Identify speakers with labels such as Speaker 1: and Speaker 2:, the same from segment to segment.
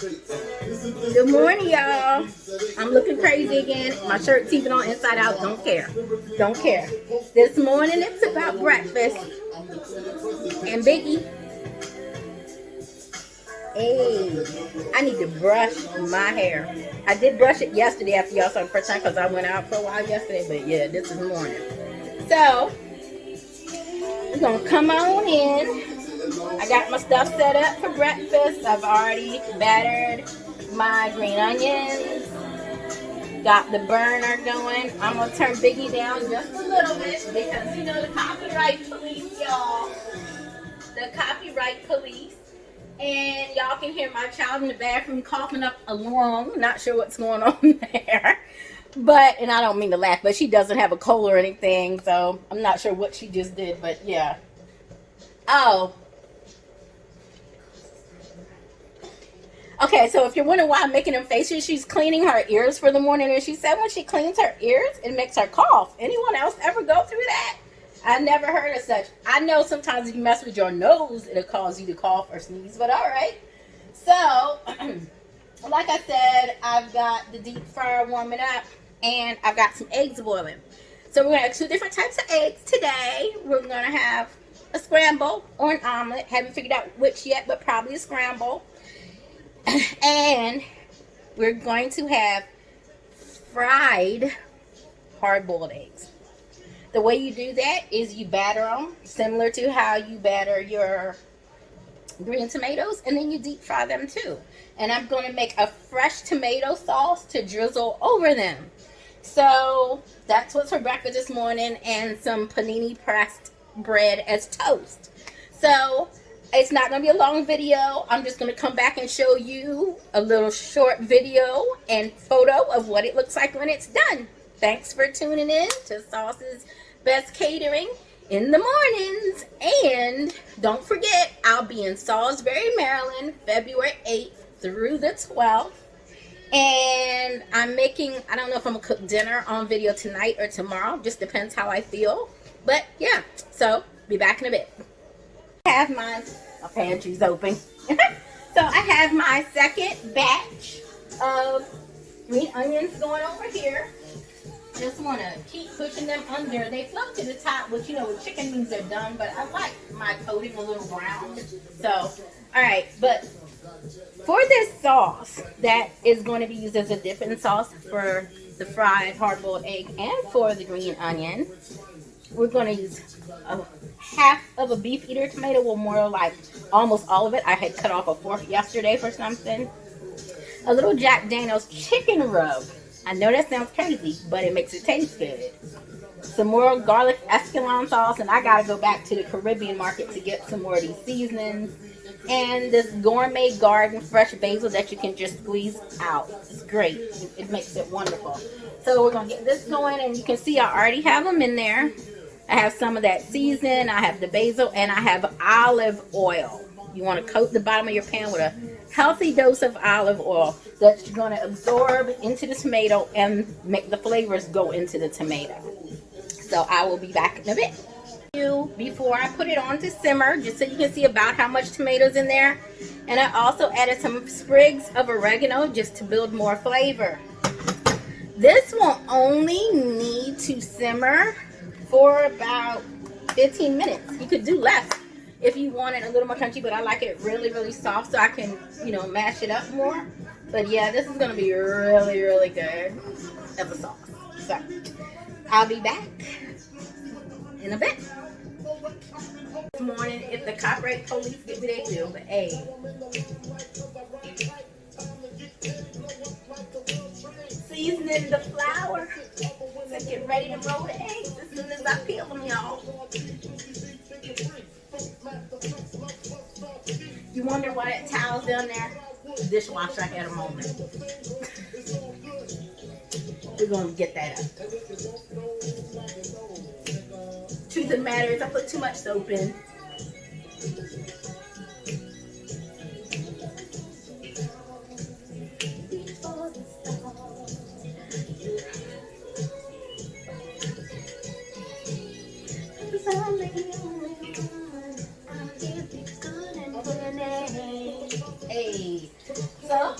Speaker 1: Good morning, y'all. I'm looking crazy again. My shirt's even on inside out. Don't care. Don't care. This morning it's about breakfast. And Biggie, hey, I need to brush my hair. I did brush it yesterday after y'all saw the first time because I went out for a while yesterday. But yeah, this is the morning. So, we're going to come on in. I got my stuff set up for breakfast. I've already battered my green onions. Got the burner going. I'm going to turn Biggie down just a little bit because you know the copyright police, y'all. The copyright police. And y'all can hear my child in the bathroom coughing up a lung. Not sure what's going on there. But, and I don't mean to laugh, but she doesn't have a cold or anything. So I'm not sure what she just did, but yeah. Oh. Okay, so if you're wondering why I'm making them faces, she's cleaning her ears for the morning. And she said when she cleans her ears, it makes her cough. Anyone else ever go through that? I never heard of such. I know sometimes if you mess with your nose, it'll cause you to cough or sneeze. But all right. So, like I said, I've got the deep fryer warming up. And I've got some eggs boiling. So we're going to have two different types of eggs today. We're going to have a scramble or an omelet. Haven't figured out which yet, but probably a scramble. And we're going to have fried hard-boiled eggs. The way you do that is you batter them similar to how you batter your green tomatoes, and then you deep fry them too. And I'm going to make a fresh tomato sauce to drizzle over them. So that's what's for breakfast this morning, and some panini pressed bread as toast. So it's not going to be a long video. I'm just going to come back and show you a little short video and photo of what it looks like when it's done. Thanks for tuning in to Sauce's Best Catering in the mornings. And don't forget, I'll be in Salisbury, Maryland, February 8th through the 12th. And I'm making, I don't know if I'm going to cook dinner on video tonight or tomorrow. Just depends how I feel. But yeah, so be back in a bit. I have my pantry's open. So I have my second batch of green onions going over here. Just want to keep pushing them under. They float to the top, which you know with chicken means they're done, but I like my coating a little brown. So, all right, but for this sauce that is going to be used as a dipping sauce for the fried hard-boiled egg and for the green onion, we're going to use half of a beef eater tomato, well more like almost all of it. I had cut off a fork yesterday for something. A little Jack Daniel's chicken rub. I know that sounds crazy, but it makes it taste good. Some more garlic escalon sauce, and I gotta go back to the Caribbean market to get some more of these seasonings. And this gourmet garden fresh basil that you can just squeeze out. It's great. It makes it wonderful. So we're gonna get this going, and you can see I already have them in there. I have some of that season, I have the basil, and I have olive oil. You want to coat the bottom of your pan with a healthy dose of olive oil that's going to absorb into the tomato and make the flavors go into the tomato. So I will be back in a bit. Before I put it on to simmer, just so you can see about how much tomatoes in there. And I also added some sprigs of oregano just to build more flavor. This will only need to simmer for about 15 minutes. You could do less if you want it a little more crunchy, but I like it really, really soft so I can, you know, mash it up more. But yeah, this is going to be really, really good as a sauce. So I'll be back in a bit. This morning, if the copyright police get me, they do, but hey. Seasoning the flour to get ready to roll the eggs as soon as I peel them, y'all. You wonder why that towel's down there? The dishwasher had a moment. We're going to get that up. Truth of the matter is I put too much soap in. Hey, so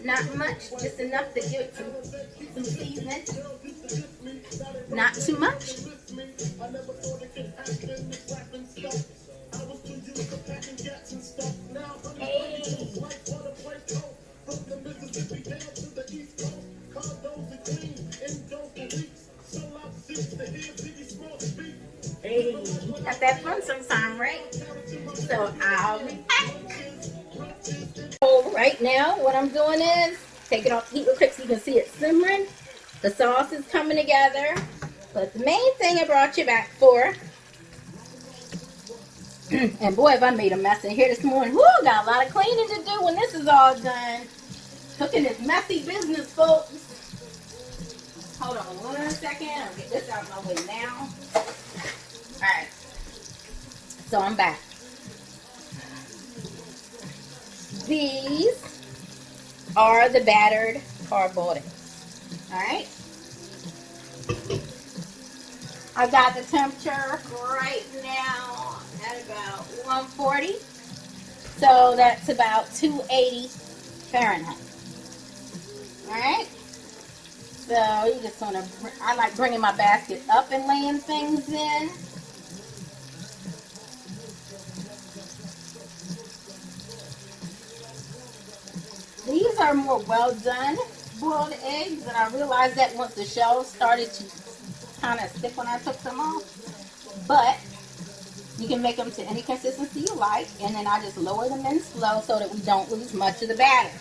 Speaker 1: Not much, just enough to give it some seasoning. Not too much. Hey. Hey, got that fun sometime, right? So I'll be back. So right now, what I'm doing is taking off the heat real quick so you can see it simmering. The sauce is coming together. But the main thing I brought you back for, and boy, have I made a mess in here this morning. Woo, got a lot of cleaning to do when this is all done. Cooking is messy business, folks. Hold on 1 second. I'll get this out of my way now. Alright. So I'm back. These are the battered hard-boiled eggs. Alright. I got the temperature right now at about 140. So that's about 280 Fahrenheit. Alright. So you just want to, I like bringing my basket up and laying things in. These are more well done boiled eggs, and I realized that once the shells started to kind of stick when I took them off. But you can make them to any consistency you like, and then I just lower them in slow so that we don't lose much of the batter.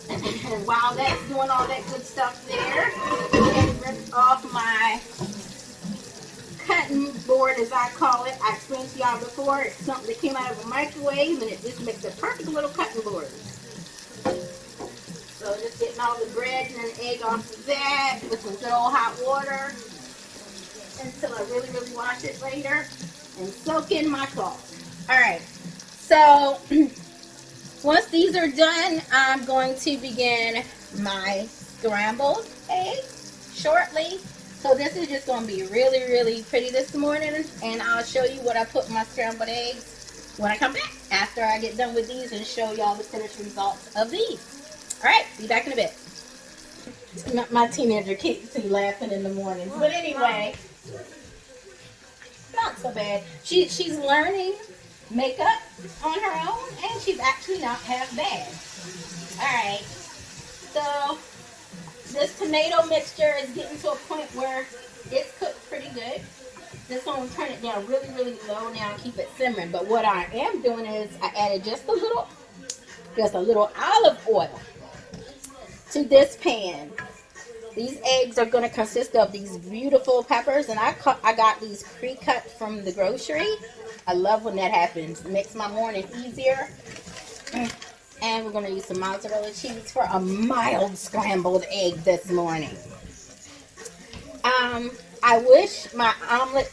Speaker 1: And while that's doing all that good stuff there, I rip off my cutting board, as I call it. I explained to y'all before, it's something that came out of a microwave, and it just makes a perfect little cutting board. So just getting all the bread and the egg off of that with some good old hot water until I really, really wash it later and soak in my cloth. Alright, so once these are done, I'm going to begin my scrambled eggs shortly. So this is just going to be really, really pretty this morning, and I'll show you what I put in my scrambled eggs when I come back after I get done with these and show y'all the finished results of these. Alright, be back in a bit. My teenager keeps me laughing in the morning. But anyway, not so bad. She's learning makeup on her own, and she's actually not half bad. Alright, so this tomato mixture is getting to a point where it's cooked pretty good. Just going to turn it down really, really low now and keep it simmering. But what I am doing is I added just a little olive oil to this pan. These eggs are going to consist of these beautiful peppers, and I got these pre-cut from the grocery. I love when that happens. It makes my morning easier. And we're going to use some mozzarella cheese for a mild scrambled egg this morning. I wish my omelet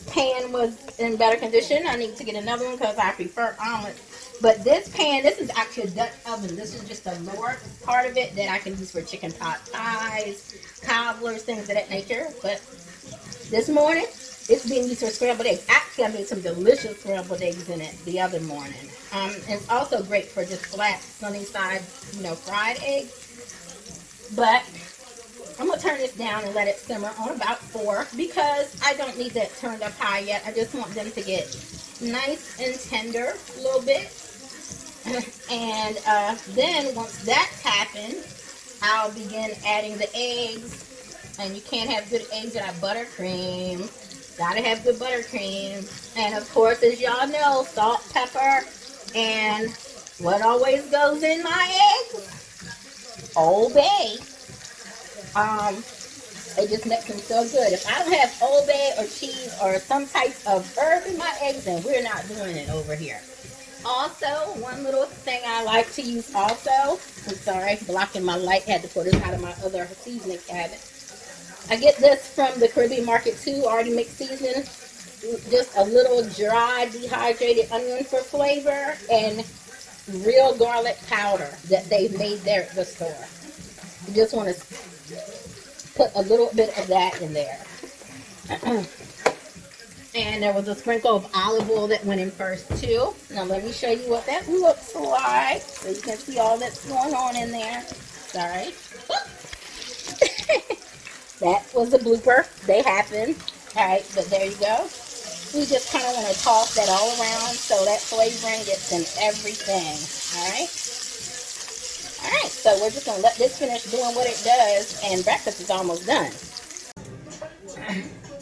Speaker 1: pan was in better condition. I need to get another one because I prefer omelets. But this pan, this is actually a Dutch oven. This is just the lower part of it that I can use for chicken pot pies, cobblers, things of that nature. But this morning, it's being used for scrambled eggs. Actually, I made some delicious scrambled eggs in it the other morning. And it's also great for just flat, sunny side, fried eggs. But I'm going to turn this down and let it simmer on about 4 because I don't need that turned up high yet. I just want them to get nice and tender a little bit. And then once that's happened, I'll begin adding the eggs. And you can't have good eggs without buttercream. Gotta have good buttercream. And of course, as y'all know, salt, pepper, and what always goes in my eggs? Old Bay. It just makes them so good. If I don't have Old Bay or cheese or some type of herb in my eggs, then we're not doing it over here. Also, one little thing I like to use also, I'm sorry, blocking my light, had to put this out of my other seasoning cabinet. I get this from the Caribbean Market too, already mixed seasoning. Just a little dry, dehydrated onion for flavor, and real garlic powder that they've made there at the store. You just want to put a little bit of that in there. And there was a sprinkle of olive oil that went in first too. Now let me show you what that looks like, so you can see all that's going on in there. Sorry. That was a blooper. They happen. Alright, but there you go. We just kind of want to toss that all around so that flavoring gets in everything. Alright? Alright, so we're just going to let this finish doing what it does, and breakfast is almost done.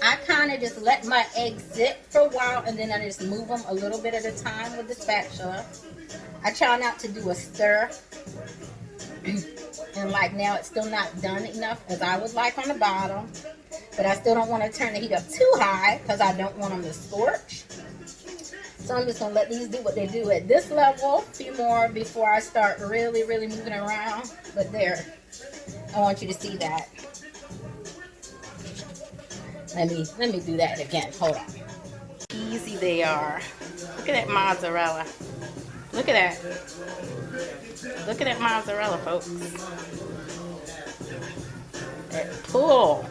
Speaker 1: I kind of just let my eggs sit for a while, and then I just move them a little bit at a time with the spatula. I try not to do a stir. And like now, it's still not done enough as I would like on the bottom. But I still don't want to turn the heat up too high because I don't want them to scorch. So I'm just going to let these do what they do at this level. A few more before I start really, really moving around. But there, I want you to see that. Let me do that again. Hold on. Easy they are. Look at that mozzarella. Look at that. Look at that mozzarella, folks. That pull.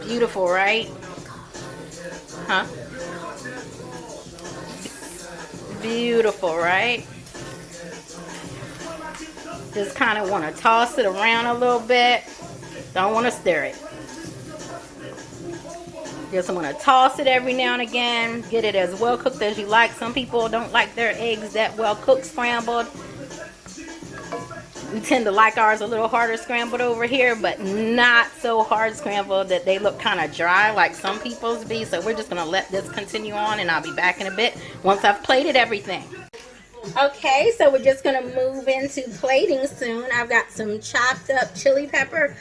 Speaker 1: Beautiful, right? Huh? Beautiful, right? Just kind of want to toss it around a little bit. Don't want to stir it. Just want to toss it every now and again. Get it as well cooked as you like. Some people don't like their eggs that well cooked scrambled. We tend to like ours a little harder scrambled over here, but not so hard scrambled that they look kind of dry like some people's be. So we're just going to let this continue on, and I'll be back in a bit once I've plated everything. Okay, so we're just going to move into plating soon. I've got some chopped up chili pepper.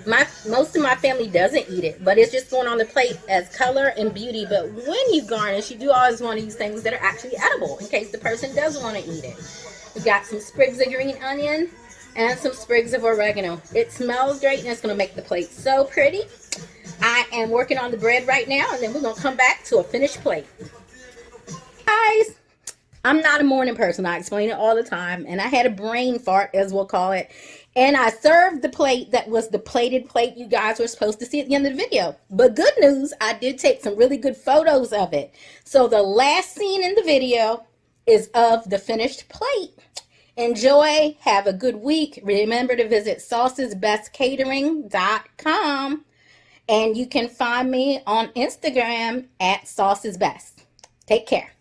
Speaker 1: Most of my family doesn't eat it, but it's just going on the plate as color and beauty. But when you garnish, you do always want to use things that are actually edible in case the person does want to eat it. We've got some sprigs of green onion and some sprigs of oregano. It smells great, and it's going to make the plate so pretty. I am working on the bread right now, and then we're going to come back to a finished plate. Guys, I'm not a morning person. I explain it all the time, and I had a brain fart, as we'll call it, and I served the plate that was the plated plate you guys were supposed to see at the end of the video. But good news, I did take some really good photos of it. So the last scene in the video is of the finished plate. Enjoy. Have a good week. Remember to visit saucesbestcatering.com, and you can find me on Instagram at saucesbest. Take care.